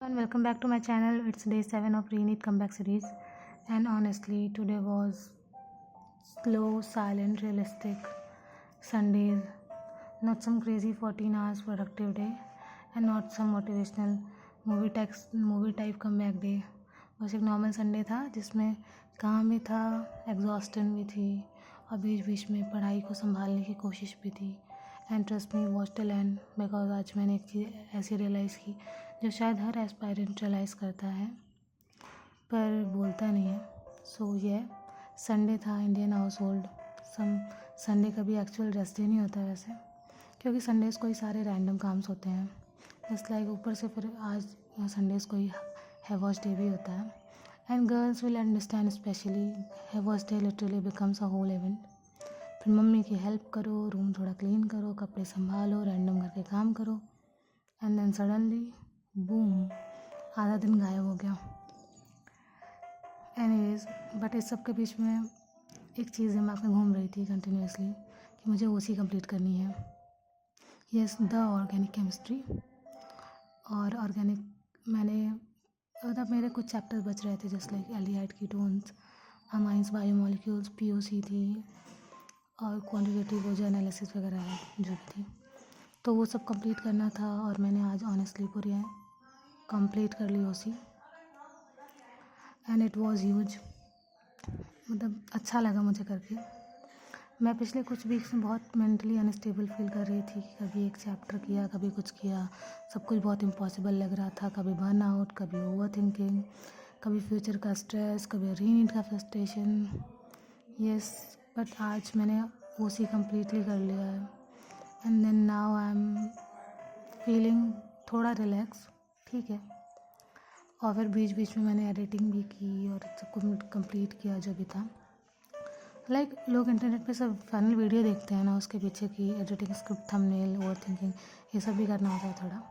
And welcome back to my channel. It's day 7 of Renit Comeback series, and honestly today was slow, silent, realistic Sundays. Not some crazy 14 hours productive day, and not some motivational movie type comeback day. बस एक normal Sunday था जिसमें काम भी था, exhaustion भी थी और बीच बीच में पढ़ाई को संभालने की कोशिश भी थी. And trust me watch till and, because आज मैंने एक चीज़ ऐसी रियलाइज़ की जो शायद हर एस्पायरेंट रियलाइज़ करता है पर बोलता नहीं है. सो ये संडे था, इंडियन हाउस होल्ड. संडे कभी एक्चुअल रेस्ट डे नहीं होता वैसे, क्योंकि संडेज़ को ही सारे रैंडम काम्स होते हैं. इट्स लाइक ऊपर से फिर आज संडेज़ को ही हैवॉश डे भी होता है. And girls will understand, specially hair wash day literally becomes a whole event. फिर मम्मी की हेल्प करो, रूम थोड़ा क्लीन करो, कपड़े संभालो, रैंडम घर के काम करो, एंड देन सडनली बूम, आधा दिन गायब हो गया. एनीवेज, बट इस सब के बीच में एक चीज़ दिमाग में घूम रही थी कंटिन्यूसली कि मुझे ओसी कंप्लीट करनी है. Yes, the organic chemistry. और ऑर्गेनिक मैंने मतलब मेरे कुछ चैप्टर्स बच रहे थे, just like aldehyde ketones, amines, biomolecules, POC थी और क्वांटिटेटिव वो जो एनालिसिस वगैरह है जो भी थी, तो वो सब कंप्लीट करना था. और मैंने आज ऑनेस्टली पूरी कंप्लीट कर ली ओसी, एंड इट वाज ह्यूज. मतलब अच्छा लगा मुझे करके. मैं पिछले कुछ वीक्स में बहुत मेंटली अनस्टेबल फील कर रही थी कि कभी एक चैप्टर किया, कभी कुछ किया, सब कुछ बहुत इम्पॉसिबल लग रहा था. कभी बर्न आउट, कभी ओवर थिंकिंग, कभी फ्यूचर का स्ट्रेस, कभी रीनीड का फ्रस्ट्रेशन. यस, बट आज मैंने ओसी कम्प्लीटली कर लिया है, and then now I am feeling थोड़ा रिलैक्स. ठीक है. और फिर बीच बीच में मैंने एडिटिंग भी की और सब कुछ कंप्लीट किया जो भी था. लाइक लोग इंटरनेट पे सब फाइनल वीडियो देखते हैं ना, उसके पीछे की editing, script, thumbnail, over thinking, ये सब भी करना होता है थोड़ा.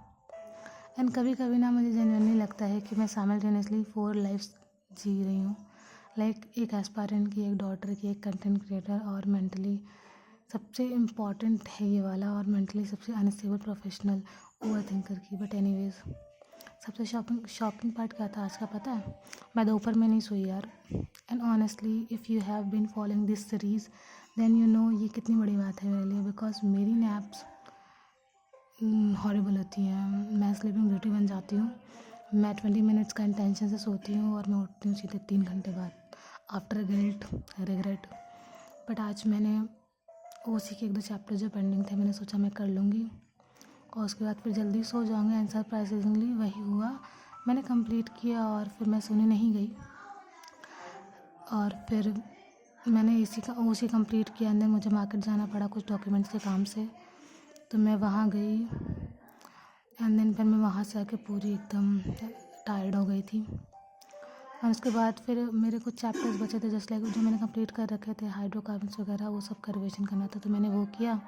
एंड कभी कभी ना मुझे जेन्युइनली लगता है कि मैं साइमल्टेनियसली 4 लाइफ्स जी रही हूँ. लाइक एक एस्पायरेंट की, एक डॉटर की, एक कंटेंट क्रिएटर, और मेंटली सबसे इम्पॉर्टेंट है ये वाला, और मेंटली सबसे अनस्टेबल प्रोफेशनल ओवर थिंकर की. बट एनीवेज, सबसे शॉकिंग पार्ट क्या था आज का पता है? मैं दोपहर में नहीं सोई यार. And honestly if you have been following this series then you know ये कितनी बड़ी बात है मेरे लिए, बिकॉज मेरी नैप्स हॉरिबल होती हैं. मैं स्लीपिंग ब्यूटी बन जाती हूँ. मैं 20 मिनट्स का इंटेंशन से सोती हूँ और मैं उठती हूँ सीधे 3 घंटे बाद, आफ्टर गिल्ट, रिग्रेट. बट आज मैंने ओसी के 1-2 चैप्टर जो पेंडिंग थे, मैंने सोचा मैं कर लूँगी और उसके बाद फिर जल्दी सो जाऊँगी. एंड सरप्राइजिंगली वही हुआ, मैंने कंप्लीट किया और फिर मैं सोने नहीं गई. और फिर मैंने ओसी कंप्लीट किया. एंड देन मुझे मार्केट जाना पड़ा कुछ डॉक्यूमेंट्स के काम से, तो मैं वहाँ गई. एंड देन फिर मैं वहाँ से आके पूरी एकदम टायर्ड हो गई थी. और उसके बाद फिर मेरे कुछ चैप्टर्स बचे थे, जस्ट लाइक जो मैंने कंप्लीट कर रखे थे, हाइड्रोकार्बन्स वगैरह, वो सब का रिविजन करना था, तो मैंने वो किया.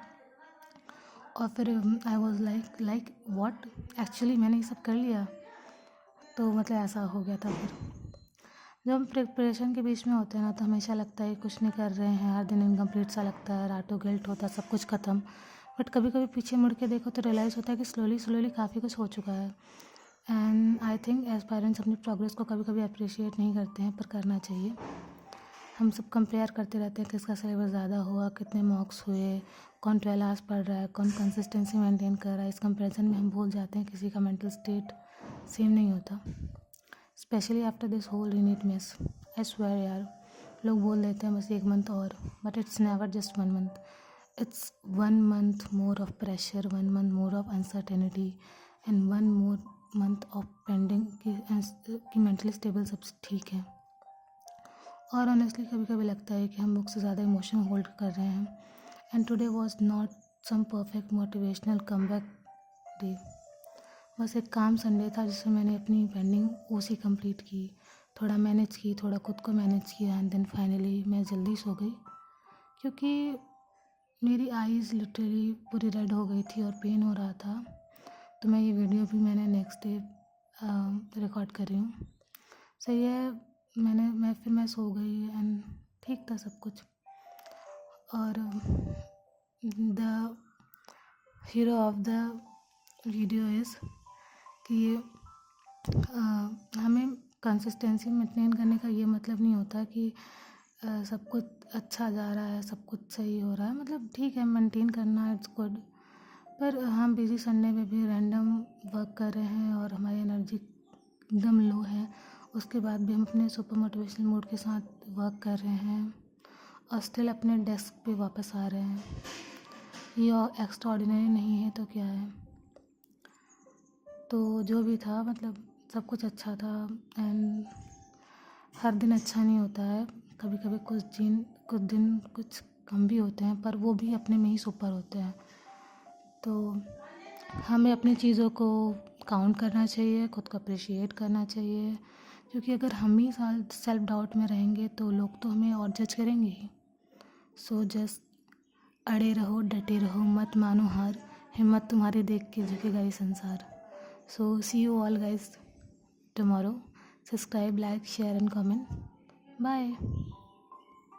और फिर I was like what, actually मैंने ये सब कर लिया. तो मतलब ऐसा हो गया था. फिर जब हम प्रिपरेशन के बीच में होते हैं ना, तो हमेशा लगता है कुछ नहीं कर रहे हैं, हर दिन इनकम्प्लीट सा लगता है, रातों गिल्ट होता है, सब कुछ ख़त्म. बट कभी कभी पीछे मुड़ के देखो तो रियलाइज़ होता है कि स्लोली काफ़ी कुछ हो चुका है. And I think as parents अपनी प्रोग्रेस को कभी कभी अप्रिशिएट नहीं करते हैं, पर करना चाहिए. हम सब कंपेयर करते रहते हैं किसका सिलेबस ज़्यादा हुआ, कितने मार्क्स हुए, कौन 12 आवर्स पढ़ रहा है, कौन कंसिस्टेंसी मेंटेन कर रहा है. इस कंपैरिजन में हम भूल जाते हैं किसी का मेंटल स्टेट सेम नहीं होता, specially after this whole re-NEET mess. I swear यार, लोग बोल देते हैं बस 1 मंथ और, but it's never just 1 month. It's 1 month more of pressure, 1 month more of uncertainty, and 1 more month of pending कि मेंटली स्टेबल सब ठीक है. और ऑनेस्टली कभी कभी लगता है कि हम बुक से ज़्यादा इमोशन होल्ड कर रहे हैं. And today was not some perfect motivational comeback day. बस एक काम संडे था जिसमें मैंने अपनी पेंडिंग ओसी कंप्लीट की, थोड़ा मैनेज की, थोड़ा खुद को मैनेज किया. एंड देन फाइनली मैं जल्दी सो गई, क्योंकि मेरी आईज़ लिटरली पूरी रेड हो गई थी और पेन हो रहा था. तो मैं ये वीडियो भी मैंने नेक्स्ट डे रिकॉर्ड कर रही हूँ. सही है. मैं सो गई एंड ठीक था सब कुछ. और the hero of the video is कि हमें कंसिस्टेंसी मेंटेन करने का ये मतलब नहीं होता कि सब कुछ अच्छा जा रहा है, सब कुछ सही हो रहा है, मतलब ठीक है मेंटेन करना इट्स गुड। पर हम बिजी संडे में भी रैंडम वर्क कर रहे हैं और हमारी एनर्जी एकदम लो है, उसके बाद भी हम अपने सुपर मोटिवेशनल मूड के साथ वर्क कर रहे हैं और स्टिल अपने डेस्क पे वापस आ रहे हैं। ये एक्स्ट्राऑर्डिनरी नहीं है तो क्या है। तो जो भी था मतलब सब कुछ अच्छा था। एंड हर दिन अच्छा नहीं होता है, कभी कभी कुछ दिन कुछ कम भी होते हैं, पर वो भी अपने में ही सुपर होते हैं। तो हमें अपनी चीज़ों को काउंट करना चाहिए, खुद को अप्रिशिएट करना चाहिए, क्योंकि अगर हम ही सेल्फ डाउट में रहेंगे तो लोग तो हमें और जज करेंगे ही। सो जस्ट अड़े रहो, डटे रहो, मत मानो हार, हिम्मत तुम्हारी देख के झुकेगा ये संसार। So see you all guys tomorrow. Subscribe, like, share and comment. Bye.